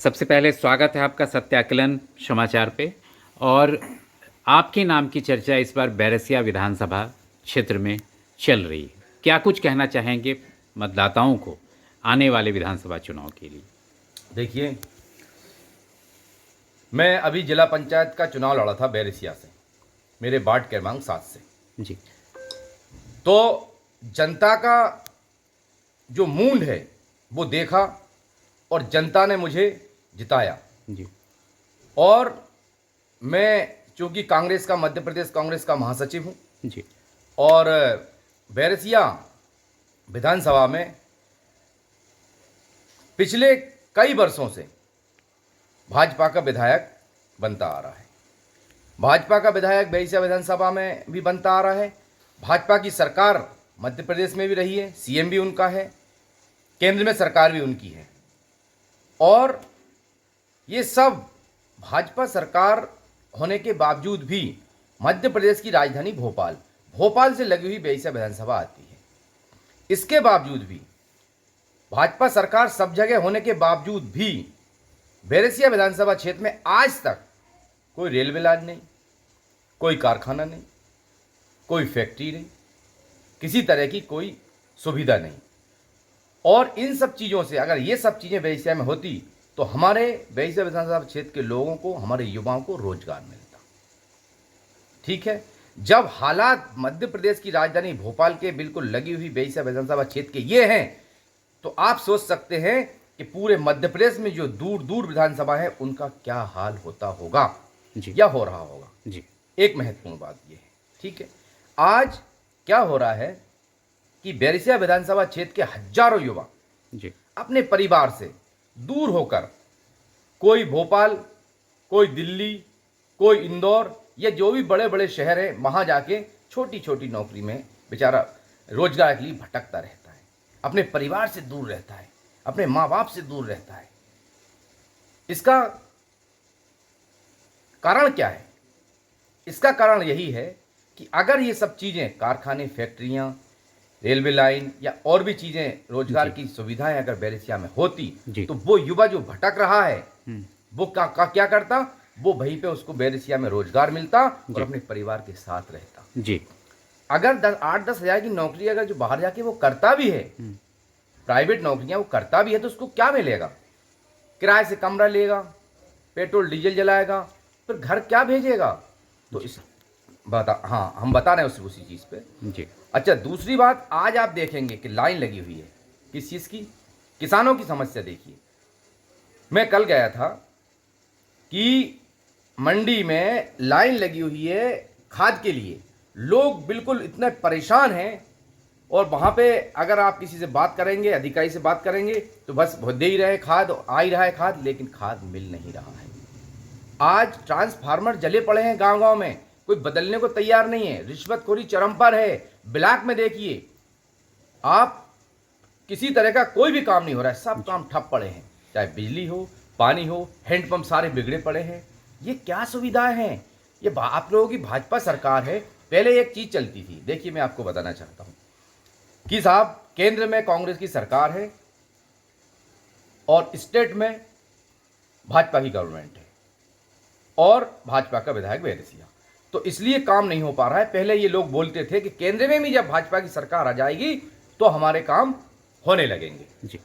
सबसे पहले स्वागत है आपका सत्याकलन समाचार पे। और आपके नाम की चर्चा इस बार बैरसिया विधानसभा क्षेत्र में चल रही है। क्या कुछ कहना चाहेंगे मतदाताओं को आने वाले विधानसभा चुनाव के लिए? देखिए, मैं अभी जिला पंचायत का चुनाव लड़ा था बैरसिया से, मेरे वार्ड क्रमांक 7 से। जी तो जनता का जो मूड है वो देखा और जनता ने मुझे जिताया। जी और मैं चूंकि कांग्रेस का, मध्य प्रदेश कांग्रेस का महासचिव हूँ जी और बैरसिया विधानसभा में पिछले कई वर्षों से भाजपा का विधायक बनता आ रहा है। भाजपा का विधायक बैरसिया विधानसभा में भी बनता आ रहा है। भाजपा की सरकार मध्य प्रदेश में भी रही है, सीएम भी उनका है, केंद्र में सरकार भी उनकी है। और ये सब भाजपा सरकार होने के बावजूद भी मध्य प्रदेश की राजधानी भोपाल से लगी हुई बैरसिया विधानसभा आती है। इसके बावजूद भी भाजपा सरकार सब जगह होने के बावजूद भी बैरसिया विधानसभा क्षेत्र में आज तक कोई रेलवे लाइन नहीं, कोई कारखाना नहीं, कोई फैक्ट्री नहीं, किसी तरह की कोई सुविधा नहीं। और इन सब चीज़ों से अगर ये सब चीज़ें बैरसिया में होती तो हमारे बैरसिया विधानसभा क्षेत्र के लोगों को, हमारे युवाओं को रोजगार मिलता। ठीक है, जब हालात मध्य प्रदेश की राजधानी भोपाल के बिल्कुल लगी हुई बैरसिया विधानसभा क्षेत्र के ये हैं, तो आप सोच सकते हैं कि पूरे मध्य प्रदेश में जो दूर दूर विधानसभा है उनका क्या हाल होता होगा जी या हो रहा होगा। जी एक महत्वपूर्ण बात यह है, ठीक है, आज क्या हो रहा है कि बैरसिया विधानसभा क्षेत्र के हजारों युवा जी अपने परिवार से दूर होकर, कोई भोपाल, कोई दिल्ली, कोई इंदौर या जो भी बड़े बड़े शहर हैं, वहाँ जाके छोटी छोटी नौकरी में बेचारा रोजगार के लिए भटकता रहता है, अपने परिवार से दूर रहता है, अपने माँ बाप से दूर रहता है। इसका कारण क्या है? इसका कारण यही है कि अगर ये सब चीज़ें, कारखाने, फैक्ट्रियाँ, रेलवे लाइन या और भी चीज़ें, रोजगार की सुविधाएं अगर बैरसिया में होती तो वो युवा जो भटक रहा है वो क्या करता? वो वहीं पे उसको बैरसिया में रोजगार मिलता और अपने परिवार के साथ रहता। जी अगर 8-10 हज़ार की नौकरी अगर जो बाहर जाके वो करता भी है, प्राइवेट नौकरियां वो करता भी है, तो उसको क्या मिलेगा? किराए से कमरा लेगा, पेट्रोल डीजल जलाएगा, फिर घर क्या भेजेगा? तो इस हाँ, हम बता रहे हैं उसी चीज़ पे। जी अच्छा, दूसरी बात, आज आप देखेंगे कि लाइन लगी हुई है किस चीज़ की? किसानों की समस्या देखिए। मैं कल गया था कि मंडी में लाइन लगी हुई है खाद के लिए, लोग बिल्कुल इतने परेशान हैं। और वहाँ पे अगर आप किसी से बात करेंगे, अधिकारी से बात करेंगे, तो बस दे ही रहे खाद, आ ही रहा है खाद, लेकिन खाद मिल नहीं रहा है। आज ट्रांसफार्मर जले पड़े हैं गांव गांव में, कोई बदलने को तैयार नहीं है, रिश्वतखोरी चरम पर है। ब्लैक में देखिए आप, किसी तरह का कोई भी काम नहीं हो रहा है, सब काम ठप पड़े हैं, चाहे बिजली हो, पानी हो, हैंडपंप सारे बिगड़े पड़े हैं। ये क्या सुविधाएं हैं? ये आप लोगों की भाजपा सरकार है। पहले एक चीज चलती थी, देखिए मैं आपको बताना चाहता हूं कि साहब, केंद्र में कांग्रेस की सरकार है और स्टेट में भाजपा की गवर्नमेंट है और भाजपा का विधायक बैरसिया, तो इसलिए काम नहीं हो पा रहा है। पहले ये लोग बोलते थे कि केंद्र में भी जब भाजपा की सरकार आ जाएगी तो हमारे काम होने लगेंगे। जी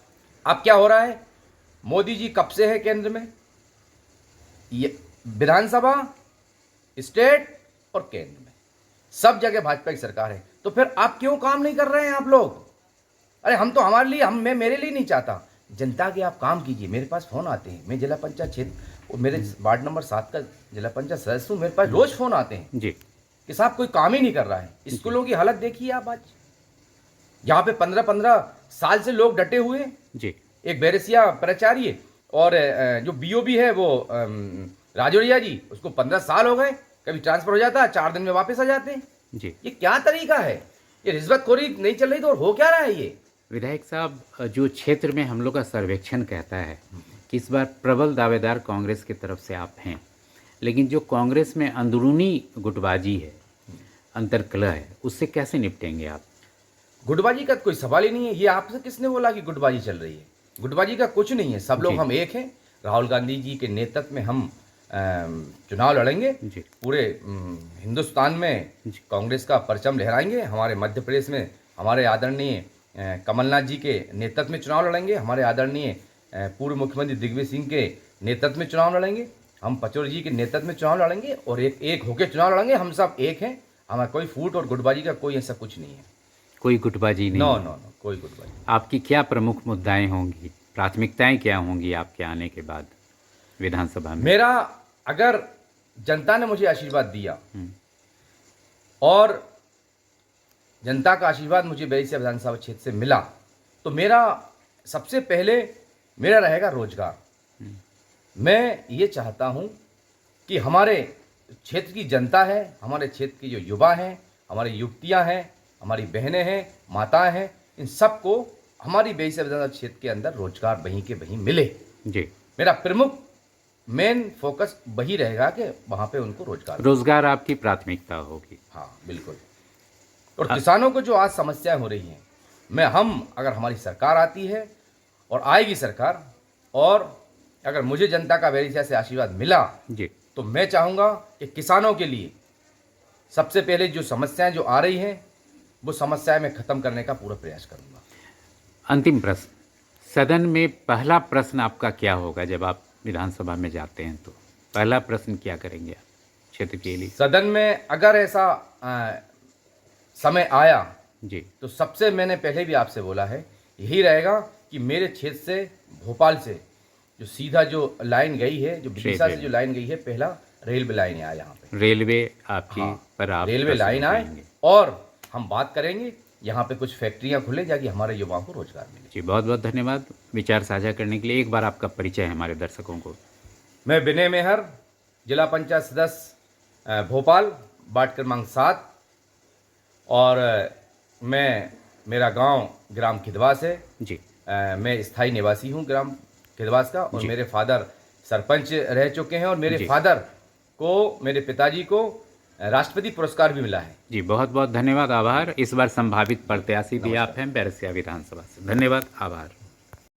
अब क्या हो रहा है? मोदी जी कब से है केंद्र में? ये विधानसभा, स्टेट और केंद्र में सब जगह भाजपा की सरकार है, तो फिर आप क्यों काम नहीं कर रहे हैं आप लोग? अरे हम तो हमारे लिए, मैं मेरे लिए नहीं चाहता, जनता के आप काम कीजिए। मेरे पास फोन आते हैं, मैं जिला पंचायत क्षेत्र, मेरे वार्ड नंबर 7 का जिला पंचायत सदस्य हूँ, मेरे पास रोज फोन आते हैं जी कि साहब कोई काम ही नहीं कर रहा है। स्कूलों की हालत देखिए आप आज, यहाँ पे 15-15 साल से लोग डटे हुए हैं। जी एक बैरसिया प्राचार्य और जो बीओबी है वो राजौरिया जी, उसको 15 साल हो गए, कभी ट्रांसफर हो जाता है, 4 दिन में वापस आ जाते हैं। जी ये क्या तरीका है? ये रिश्वतखोरी नहीं चल रही तो और हो क्या रहा है ये? विधायक साहब, जो क्षेत्र में हम लोग का सर्वेक्षण कहता है कि इस बार प्रबल दावेदार कांग्रेस की तरफ से आप हैं, लेकिन जो कांग्रेस में अंदरूनी गुटबाजी है, अंतर्कलह है, उससे कैसे निपटेंगे आप? गुटबाजी का कोई सवाल ही नहीं है। ये आपसे किसने बोला कि गुटबाजी चल रही है? गुटबाजी का कुछ नहीं है, सब लोग हम एक हैं, राहुल गांधी जी के नेतृत्व में हम चुनाव लड़ेंगे। जी पूरे हिंदुस्तान में जी कांग्रेस का परचम लहराएंगे। हमारे मध्य प्रदेश में हमारे आदरणीय कमलनाथ जी के नेतृत्व में चुनाव लड़ेंगे। हमारे आदरणीय पूर्व मुख्यमंत्री दिग्विजय सिंह के नेतृत्व में चुनाव लड़ेंगे। हम पचौरी जी के नेतृत्व में चुनाव लड़ेंगे और एक होकर चुनाव लड़ेंगे। हम सब एक हैं। हमारा कोई फूट और गुटबाजी का कोई ऐसा कुछ नहीं है। कोई गुटबाजी नहीं? नो नो नो, कोई गुटबाजी। आपकी क्या प्रमुख मुद्दाएं होंगी, प्राथमिकताएं क्या होंगी आपके आने के बाद विधानसभा में? मेरा, अगर जनता ने मुझे आशीर्वाद दिया हम्म, और जनता का आशीर्वाद मुझे बैरिया विधानसभा क्षेत्र से मिला, तो मेरा सबसे पहले मेरा रहेगा रोजगार। मैं ये चाहता हूँ कि हमारे क्षेत्र की जनता है, हमारे क्षेत्र की जो युवा हैं, हमारी युवतियाँ हैं, हमारी बहनें हैं, माताएं हैं, इन सबको हमारी बैरिया विधानसभा क्षेत्र के अंदर रोजगार वहीं के वहीं मिले। जी, मेरा प्रमुख मेन फोकस वही रहेगा कि वहाँ पे उनको रोजगार आपकी प्राथमिकता होगी। हाँ बिल्कुल। और किसानों को जो आज समस्याएं हो रही हैं, अगर हमारी सरकार आती है और आएगी सरकार, और अगर मुझे जनता का बैरिया से आशीर्वाद मिला जी, तो मैं चाहूँगा कि किसानों के लिए सबसे पहले जो समस्याएं जो आ रही हैं वो समस्याएं मैं ख़त्म करने का पूरा प्रयास करूँगा। अंतिम प्रश्न, सदन में पहला प्रश्न आपका क्या होगा जब आप विधानसभा में जाते हैं? तो पहला प्रश्न क्या करेंगे आप क्षेत्र के लिए? सदन में अगर ऐसा समय आया जी, तो सबसे मैंने पहले भी आपसे बोला है, यही रहेगा कि मेरे क्षेत्र से, भोपाल से जो सीधा जो लाइन गई है, जो विदिशा से जो लाइन गई है, पहला रेलवे लाइन आए यहाँ पे। रेलवे आपकी हाँ, पर आप रेलवे प्रश्न लाइन आए करेंगे। और हम बात करेंगे यहाँ पे कुछ फैक्ट्रियाँ खुले जाकि हमारे युवाओं को रोजगार मिले। जी, बहुत बहुत धन्यवाद विचार साझा करने के लिए। एक बार आपका परिचय हमारे दर्शकों को। मैं विनय मेहर, जिला पंचायत सदस्य भोपाल, वार्ड क्रमांक 7, और मेरा गांव ग्राम खिदवास है। जी, मैं स्थायी निवासी हूं ग्राम खिदवास का, और मेरे फादर सरपंच रह चुके हैं, और मेरे फादर को, मेरे पिताजी को राष्ट्रपति पुरस्कार भी मिला है। जी, बहुत बहुत धन्यवाद, आभार। इस बार संभावित प्रत्याशी भी आप हैं बैरसिया विधानसभा से। धन्यवाद, आभार।